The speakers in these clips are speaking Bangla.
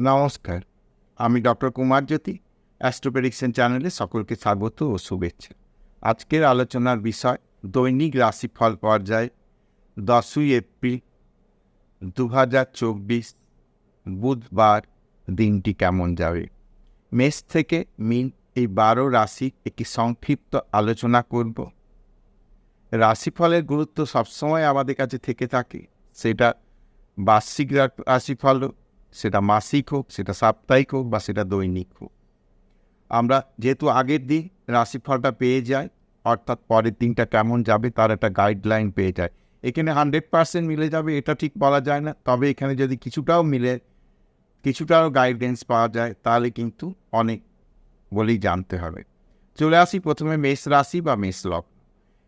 নমস্কার, আমি ডক্টর কুমার জ্যোতি। অ্যাস্ট্রো প্রেডিকশন চ্যানেলে সকলকে স্বাগত ও শুভেচ্ছা। আজকের আলোচনার বিষয় দৈনিক রাশিফল পর্যায় 10ই এপ্রিল 2024 বুধবার দিনটি কেমন যাবে। মেষ থেকে মীন এই 12 রাশির একটি সংক্ষিপ্ত আলোচনা করব। রাশিফলের গুরুত্ব সবসময় আমাদের কাছে থেকে থাকে, সেটা বার্ষিক রাশিফল হোক, সেটা মাসিক হোক, সেটা সাপ্তাহিক হোক বা সেটা দৈনিক হোক। আমরা যেহেতু আগের দিন রাশিফলটা পেয়ে যাই, অর্থাৎ পরের দিনটা কেমন যাবে তার একটা গাইডলাইন পেয়ে যায়। এখানে 100% মিলে যাবে এটা ঠিক বলা যায় না, তবে এখানে যদি কিছুটাও মিলে, কিছুটাও গাইডেন্স পাওয়া যায় তাহলে কিন্তু অনেক বলেই জানতে হবে। চলে আসি প্রথমে মেষ রাশি বা মেষ লগ্ন।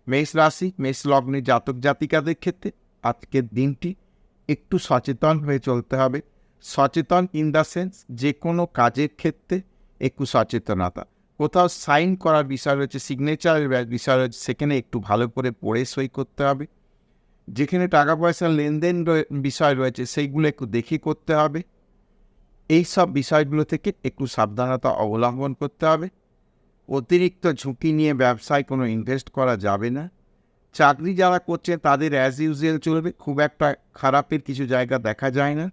মেষ রাশি মেষ লগ্নের জাতক জাতিকাদের ক্ষেত্রে আজকের দিনটি একটু সচেতন হয়ে চলতে হবে। সচেতন ইন দ্য সেন্স যে কোনো কাজের ক্ষেত্রে একটু সচেতনতা, কোথাও সাইন করার বিষয় রয়েছে, সিগনেচারের বিষয় রয়েছে, সেখানে একটু ভালো করে পড়ে সই করতে হবে। যেখানে টাকা পয়সার লেনদেন বিষয় রয়েছে সেইগুলো একটু দেখে করতে হবে। এই সব বিষয়গুলো থেকে একটু সাবধানতা অবলম্বন করতে হবে। অতিরিক্ত ঝুঁকি নিয়ে ব্যবসায় কোনো ইনভেস্ট করা যাবে না। চাকরি যারা করছেন তাদের অ্যাজ ইউজুয়াল চলবে, খুব একটা খারাপের কিছু জায়গা দেখা যায় না।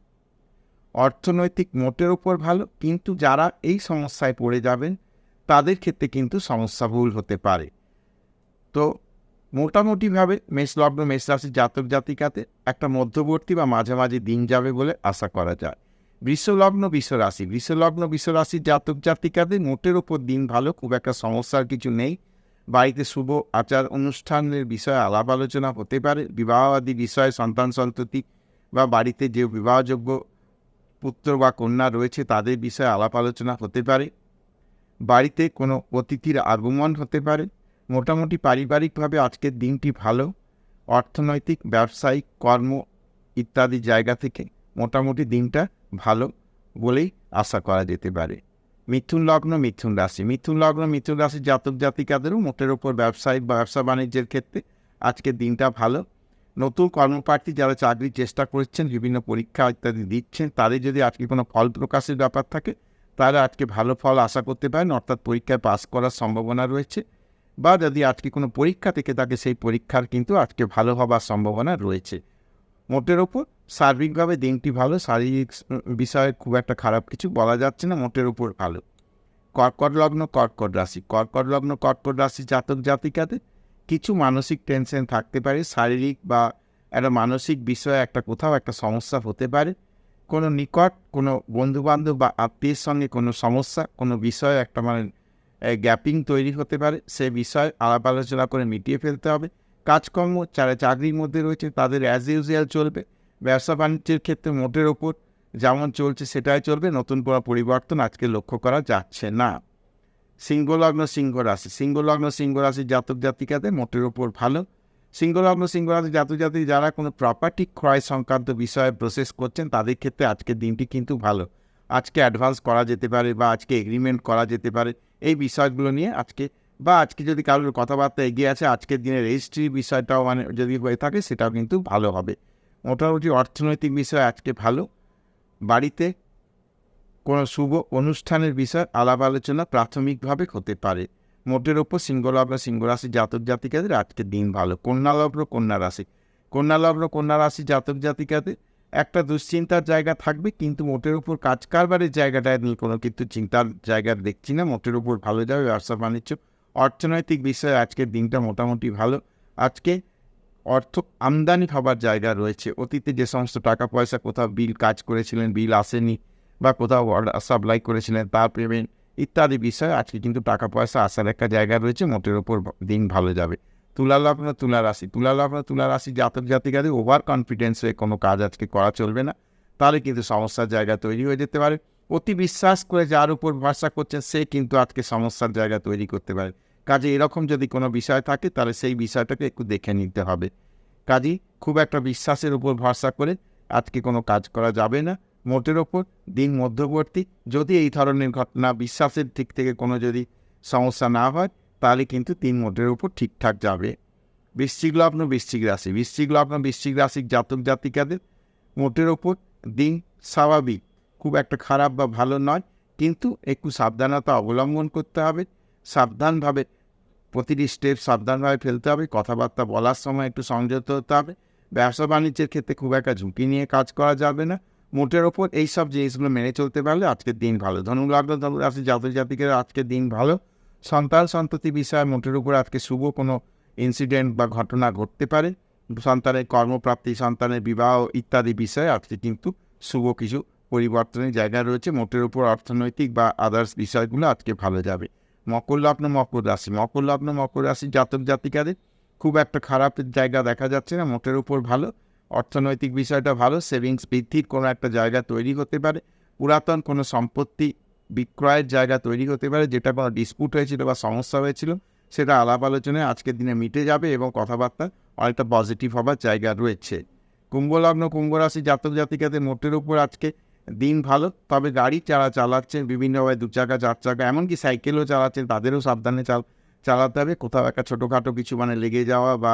অর্থনৈতিক মোটের ওপর ভালো, কিন্তু যারা এই সমস্যায় পড়ে যাবেন তাদের ক্ষেত্রে কিন্তু সমস্যাবহুল হতে পারে। তো মোটামুটিভাবে মেষলগ্ন মেষ রাশির জাতক জাতিকাতে একটা মধ্যবর্তী বা মাঝামাঝি দিন যাবে বলে আশা করা যায়। বৃষলগ্ন বৃষরাশির জাতক জাতিকাদের মোটের ওপর দিন ভালো, খুব একটা সমস্যার কিছু নেই। বাড়িতে শুভ আচার অনুষ্ঠানের বিষয়ে আলাপ আলোচনা হতে পারে। বিবাহাদি বিষয়ে সন্তান সন্ততি বা বাড়িতে যে বিবাহযোগ্য পুত্র বা কন্যা রয়েছে তাদের বিষয়ে আলাপ আলোচনা হতে পারে। বাড়িতে কোনো অতিথির আগমন হতে পারে। মোটামুটি পারিবারিকভাবে আজকের দিনটি ভালো। অর্থনৈতিক, ব্যবসায়িক, কর্ম ইত্যাদি জায়গা থেকে মোটামুটি দিনটা ভালো বলেই আশা করা যেতে পারে। মিথুন লগ্ন মিথুন রাশির জাতক জাতিকাদেরও মোটের ওপর ব্যবসায়িক বা ব্যবসা বাণিজ্যের ক্ষেত্রে আজকের দিনটা ভালো। নতুন কর্মপ্রার্থী যারা চাকরির চেষ্টা করছেন, বিভিন্ন পরীক্ষা ইত্যাদি দিচ্ছেন, তাদের যদি আজকে কোনো ফল প্রকাশের ব্যাপার থাকে তাহলে আজকে ভালো ফল আশা করতে পারেন, অর্থাৎ পরীক্ষায় পাস করার সম্ভাবনা রয়েছে। বা যদি আজকে কোনো পরীক্ষা থেকে থাকে সেই পরীক্ষার কিন্তু আজকে ভালো হবার সম্ভাবনা রয়েছে। মোটের ওপর সার্বিকভাবে দিনটি ভালো, শারীরিক বিষয়ে খুব একটা খারাপ কিছু বলা যাচ্ছে না, মোটের ওপর ভালো। কর্কট লগ্ন কর্কট রাশি জাতক জাতিকাদের কিছু মানসিক টেনশন থাকতে পারে, শারীরিক বা একটা মানসিক বিষয়ে একটা কোথাও একটা সমস্যা হতে পারে। কোনো নিকট কোনো বন্ধুবান্ধব বা আত্মীয়ের সঙ্গে কোনো সমস্যা, কোনো বিষয়ে একটা গ্যাপিং তৈরি হতে পারে, সে বিষয়ে আলাপ আলোচনা করে মিটিয়ে ফেলতে হবে। কাজকর্ম যারা চাকরির মধ্যে রয়েছে তাদের অ্যাজ ইউজুয়াল চলবে। ব্যবসা বাণিজ্যের ক্ষেত্রে মোটের ওপর যেমন চলছে সেটাই চলবে, নতুন কোনো পরিবর্তন আজকে লক্ষ্য করা যাচ্ছে না। সিংহ লগ্ন সিংহ রাশির জাতক জাতিকাদের মোটের ওপর ভালো। সিংহ রাশির জাতক জাতিক যারা কোনো প্রপার্টি ক্রয় সংক্রান্ত বিষয়ে প্রসেস করছেন তাদের ক্ষেত্রে আজকের দিনটি কিন্তু ভালো। আজকে অ্যাডভান্স করা যেতে পারে বা আজকে এগ্রিমেন্ট করা যেতে পারে এই বিষয়গুলো নিয়ে আজকে যদি কারোর কথাবার্তা এগিয়ে আছে আজকের দিনে রেজিস্ট্রির বিষয়টাও যদি হয়ে থাকে সেটাও কিন্তু ভালো হবে। মোটামুটি অর্থনৈতিক বিষয় আজকে ভালো। বাড়িতে কোনো শুভ অনুষ্ঠানের বিষয় আলাপ আলোচনা প্রাথমিকভাবে হতে পারে। মোটের ওপর সিংহ রাশি জাতক জাতিকাদের আজকের দিন ভালো। কন্যা রাশি জাতক জাতিকাদের একটা দুশ্চিন্তার জায়গা থাকবে, কিন্তু মোটের ওপর কাজ কারবারের জায়গাটায় নিয়ে কোনো কিন্তু চিন্তার জায়গা দেখছি না, মোটের ওপর ভালো যাবে ব্যবসা বাণিজ্য। অর্থনৈতিক বিষয়ে আজকের দিনটা মোটামুটি ভালো। আজকে অর্থ আমদানি হবার জায়গা রয়েছে। অতীতে যে সমস্ত টাকা পয়সা কোথাও বিল কাজ করেছিলেন, বিল আসেনি, বা কোথাও সাপ্লাই করেছিলেন তার পেমেন্ট ইত্যাদি বিষয়ে আজকে কিন্তু টাকা পয়সা আসার একটা জায়গা রয়েছে, মোটের ওপর দিন ভালো যাবে। তুলা রাশি জাতক জাতিকাদের ওভার কনফিডেন্স হয়ে কোনো কাজ আজকে করা চলবে না, তাহলে কিন্তু সমস্যার জায়গা তৈরি হয়ে যেতে পারে। অতি বিশ্বাস করে যার উপর ভরসা করছেন সে কিন্তু আজকে সমস্যার জায়গা তৈরি করতে পারে। কাজে এরকম যদি কোনো বিষয় থাকে তাহলে সেই বিষয়টাকে একটু দেখে নিতে হবে। কাজেই খুব একটা বিশ্বাসের উপর ভরসা করে আজকে কোনো কাজ করা যাবে না। মোটের ওপর দিন মধ্যবর্তী, যদি এই ধরনের ঘটনা বিশ্বাসের দিক থেকে কোনো যদি সমস্যা না হয় তাহলে কিন্তু দিন মোটের উপর ঠিকঠাক যাবে। বৃশ্চিক লগ্ন বৃশ্চিক রাশির জাতক জাতিকাদের মোটের ওপর দিন স্বাভাবিক, খুব একটা খারাপ বা ভালো নয়, কিন্তু একটু সাবধানতা অবলম্বন করতে হবে। সাবধানভাবে প্রতিটি স্টেপ সাবধানভাবে ফেলতে হবে। কথাবার্তা বলার সময় একটু সংযত হতে হবে। ব্যবসা বাণিজ্যের ক্ষেত্রে খুব একটা ঝুঁকি নিয়ে কাজ করা যাবে না। মোটের ওপর এইসব জিনিসগুলো মেনে চলতে পারলে আজকের দিন ভালো। ধনুলগ্ন ধনুরাশি জাতক জাতিকের আজকের দিন ভালো। সন্তান সন্ততি বিষয়ে মোটের উপর আজকে শুভ কোনো ইনসিডেন্ট বা ঘটনা ঘটতে পারে। সন্তানের কর্মপ্রাপ্তি, সন্তানের বিবাহ ইত্যাদি বিষয়ে আজকে কিন্তু শুভ কিছু পরিবর্তনের জায়গা রয়েছে। মোটের উপর অর্থনৈতিক বা আদার্স বিষয়গুলো আজকে ভালো যাবে। মকর লগ্ন মকর রাশি জাতক জাতিকাদের খুব একটা খারাপ জায়গা দেখা যাচ্ছে না, মোটের উপর ভালো। অর্থনৈতিক বিষয়টা ভালো, সেভিংস বৃদ্ধির কোনো একটা জায়গা তৈরি হতে পারে। পুরাতন কোনো সম্পত্তি বিক্রয়ের জায়গা তৈরি হতে পারে, যেটা কোনো ডিসপুট হয়েছিল বা সমস্যা হয়েছিল, সেটা আলাপ আলোচনায় আজকের দিনে মিটে যাবে এবং কথাবার্তা অনেকটা পজিটিভ হবার জায়গা রয়েছে। কুম্ভ লগ্ন কুম্ভ রাশি জাতক জাতিকাদের মোটের উপর আজকে দিন ভালো, তবে গাড়ি যারা চালাচ্ছেন বিভিন্নভাবে 2 চাকা 4 চাকা এমনকি সাইকেলও চালাচ্ছেন তাদেরও সাবধানে চালাতে হবে। কোথাও একটা ছোটোখাটো কিছু লেগে যাওয়া বা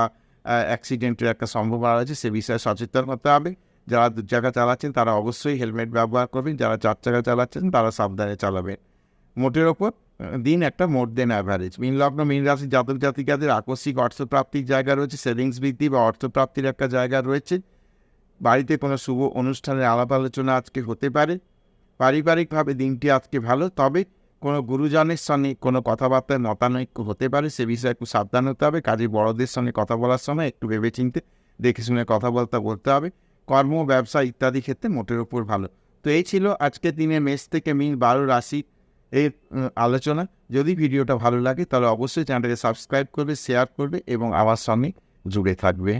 অ্যাক্সিডেন্টের একটা সম্ভাবনা রয়েছে, সে বিষয়ে সচেতন হতে হবে। যারা 2 চাকা চালাচ্ছেন তারা অবশ্যই হেলমেট ব্যবহার করবেন, যারা 4 চাকা চালাচ্ছেন তারা সাবধানে চালাবেন। মোটের ওপর দিন একটা মোর দেন অ্যাভারেজ। মীন লগ্ন মীন রাশি জাতক জাতিকাদের আকস্মিক অর্থপ্রাপ্তির জায়গা রয়েছে, সেভিংস বৃদ্ধি বা অর্থপ্রাপ্তির একটা জায়গা রয়েছে। বাড়িতে কোনো শুভ অনুষ্ঠানের আলাপ আলোচনা আজকে হতে পারে। পারিবারিকভাবে দিনটি আজকে ভালো, তবে কোনো গুরুজনের সঙ্গে কোনো কথাবার্তায় মতানৈক্য হতে পারে, সে বিষয়ে একটু সাবধান হতে হবে। কাজে বড়দের সঙ্গে কথা বলার সময় একটু ভেবেচিন্তে দেখে শুনে কথাবার্তা বলতে হবে। কর্ম ব্যবসা ইত্যাদি ক্ষেত্রে মোটের উপর ভালো। তো এই ছিল আজকের দিনে মেষ থেকে মীন 12 রাশি এর আলোচনা। যদি ভিডিওটা ভালো লাগে তাহলে অবশ্যই চ্যানেলটাকে সাবস্ক্রাইব করবে, শেয়ার করবে এবং আমার সঙ্গে জুড়ে থাকবে।